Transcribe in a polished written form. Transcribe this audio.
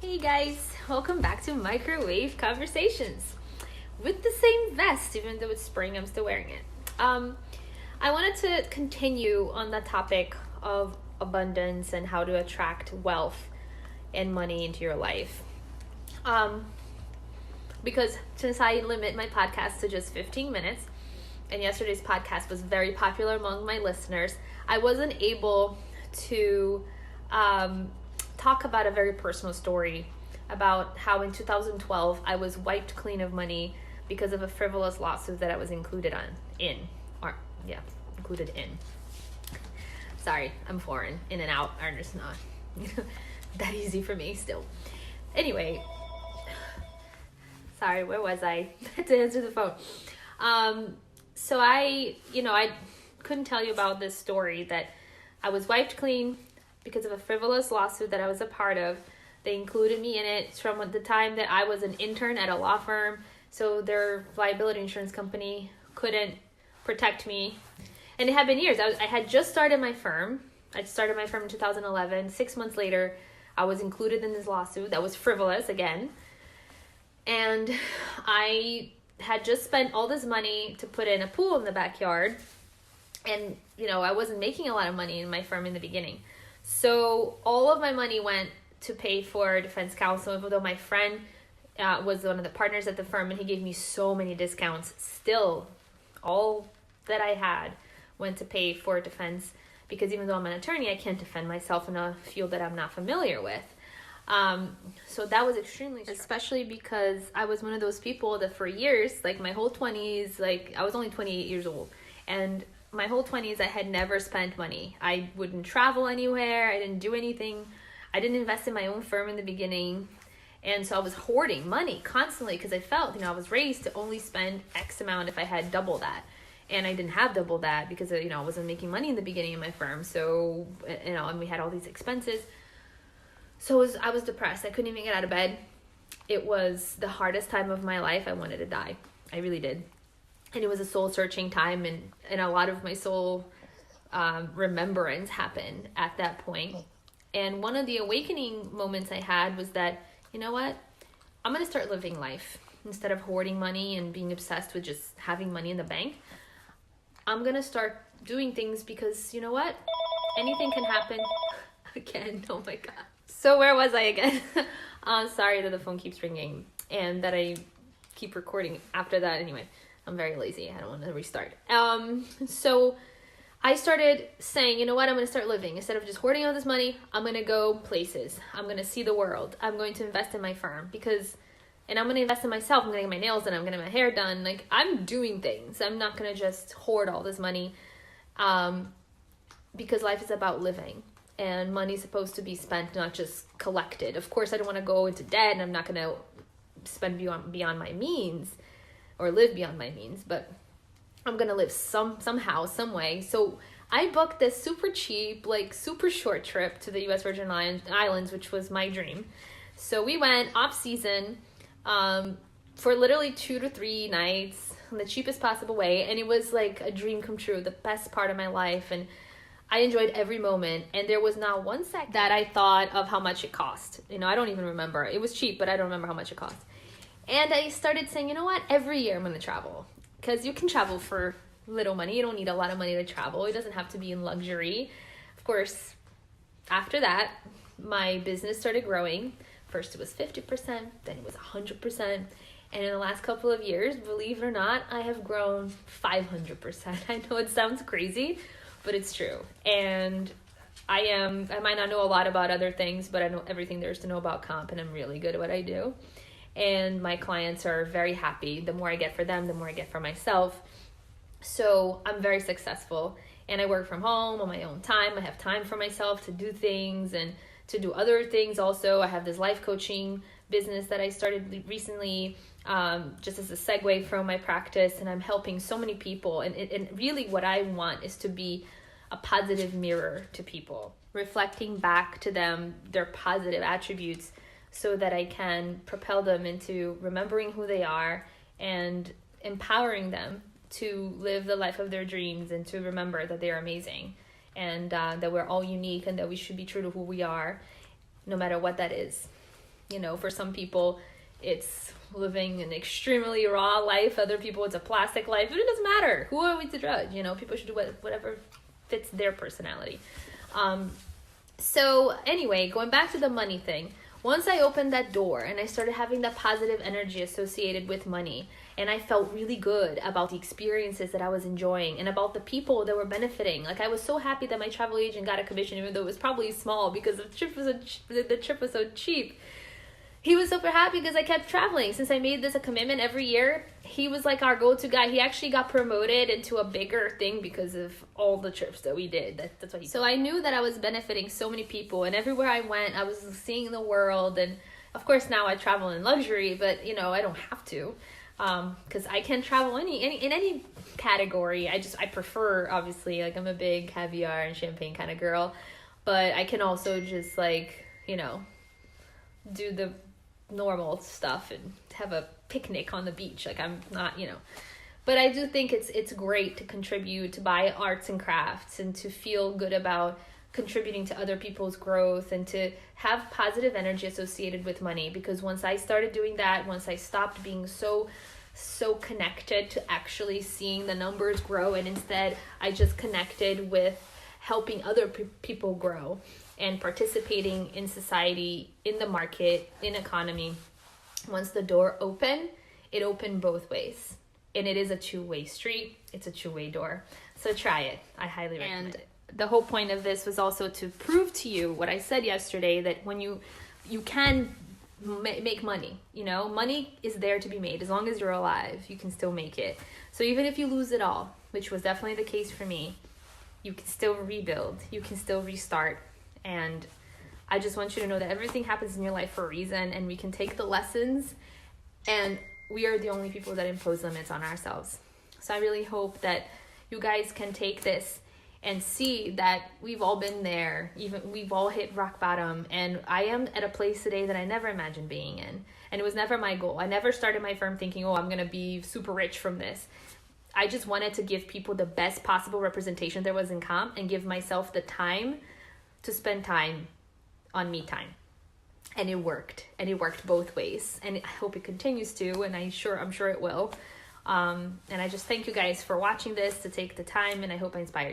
Hey guys, welcome back to Microwave Conversations. With the same vest, even though it's spring, I'm still wearing it. I wanted to continue on the topic of abundance and how to attract wealth and money into your life. Because since I limit my podcast to just 15 minutes, and yesterday's podcast was very popular among my listeners, I wasn't able to talk about a very personal story about how in 2012 I was wiped clean of money because of a frivolous lawsuit that I was included in. Sorry, I'm foreign. In and out are just not that easy for me still. Anyway, sorry, where was I? I had to answer the phone. So I couldn't tell you about this story that I was wiped clean because of a frivolous lawsuit that I was a part of. They included me in it from the time that I was an intern at a law firm, so their liability insurance company couldn't protect me. And it had been years. I had just started my firm. I started my firm in 2011. 6 months later, I was included in this lawsuit that was frivolous again. And I had just spent all this money to put in a pool in the backyard. And, I wasn't making a lot of money in my firm in the beginning. So all of my money went to pay for defense counsel, even though my friend was one of the partners at the firm and he gave me so many discounts. Still, all that I had went to pay for defense because even though I'm an attorney, I can't defend myself in a field that I'm not familiar with. So that was extremely stressful, especially because I was one of those people that for years, like my whole 20s, I was only 28 years old, and my whole 20s, I had never spent money. I wouldn't travel anywhere. I didn't do anything. I didn't invest in my own firm in the beginning. And so I was hoarding money constantly because I felt, I was raised to only spend X amount if I had double that. And I didn't have double that because, I wasn't making money in the beginning of my firm. So, and we had all these expenses. So I was depressed. I couldn't even get out of bed. It was the hardest time of my life. I wanted to die. I really did. And it was a soul-searching time, and a lot of my soul remembrance happened at that point. And one of the awakening moments I had was that, you know what? I'm going to start living life. Instead of hoarding money and being obsessed with just having money in the bank, I'm going to start doing things because, you know what? Anything can happen. Again, oh my God. So where was I again? Sorry that the phone keeps ringing and that I keep recording after that. Anyway. I'm very lazy. I don't want to restart. So I started saying, you know what? I'm going to start living. Instead of just hoarding all this money, I'm going to go places. I'm going to see the world. I'm going to invest in my firm and I'm going to invest in myself. I'm going to get my nails done. I'm going to get my hair done. I'm doing things. I'm not going to just hoard all this money because life is about living and money's supposed to be spent, not just collected. Of course, I don't want to go into debt and I'm not going to spend beyond my means. Or live beyond my means, but I'm gonna live somehow, some way. So I booked this super cheap, super short trip to the U.S. Virgin Islands, which was my dream. So we went off season for literally 2 to 3 nights in the cheapest possible way, and it was like a dream come true, the best part of my life, and I enjoyed every moment. And there was not one second that I thought of how much it cost. I don't even remember. It was cheap, but I don't remember how much it cost. And I started saying, you know what, every year I'm going to travel. Because you can travel for little money. You don't need a lot of money to travel. It doesn't have to be in luxury. Of course, after that, my business started growing. First it was 50%, then it was 100%. And in the last couple of years, believe it or not, I have grown 500%. I know it sounds crazy, but it's true. And I might not know a lot about other things, but I know everything there is to know about comp, and I'm really good at what I do. And my clients are very happy. The more I get for them, the more I get for myself. So I'm very successful. And I work from home on my own time. I have time for myself to do things and to do other things also. I have this life coaching business that I started recently just as a segue from my practice. And I'm helping so many people. And really what I want is to be a positive mirror to people, reflecting back to them their positive attributes, so that I can propel them into remembering who they are and empowering them to live the life of their dreams and to remember that they're amazing and that we're all unique and that we should be true to who we are, no matter what that is. For some people, it's living an extremely raw life. Other people, it's a plastic life. But it doesn't matter. Who are we to judge? People should do whatever fits their personality. So anyway, going back to the money thing. Once I opened that door and I started having that positive energy associated with money, and I felt really good about the experiences that I was enjoying and about the people that were benefiting. Like, I was so happy that my travel agent got a commission, even though it was probably small because the trip was so cheap. He was super happy because I kept traveling. Since I made this a commitment every year, he was like our go-to guy. He actually got promoted into a bigger thing because of all the trips that we did. That's what he. So I knew that I was benefiting so many people, and everywhere I went, I was seeing the world. And of course, now I travel in luxury, but I don't have to, because I can travel in any category. I prefer, obviously, like, I'm a big caviar and champagne kind of girl, but I can also just do the normal stuff and have a picnic on the beach. Like, I'm not, but I do think it's great to contribute, to buy arts and crafts, and to feel good about contributing to other people's growth, and to have positive energy associated with money. Because once I started doing that, once I stopped being so connected to actually seeing the numbers grow, and instead I just connected with helping other people grow and participating in society, in the market, in economy. Once the door opened, it opened both ways. And it is a two-way street. It's a two-way door. So try it. I highly recommend it. The whole point of this was also to prove to you what I said yesterday, that when you can make money, money is there to be made. As long as you're alive, you can still make it. So even if you lose it all, which was definitely the case for me, you can still rebuild. You can still restart. And I just want you to know that everything happens in your life for a reason, and we can take the lessons, and we are the only people that impose limits on ourselves. So I really hope that you guys can take this and see that we've all been there. Even we've all hit rock bottom, and I am at a place today that I never imagined being in. And it was never my goal. I never started my firm thinking, I'm going to be super rich from this. I just wanted to give people the best possible representation there was in comp, and give myself the time to spend time on me time. And it worked. And it worked both ways. And I hope it continues to, and I'm sure it will. And I just thank you guys for watching this, to take the time, and I hope I inspired you.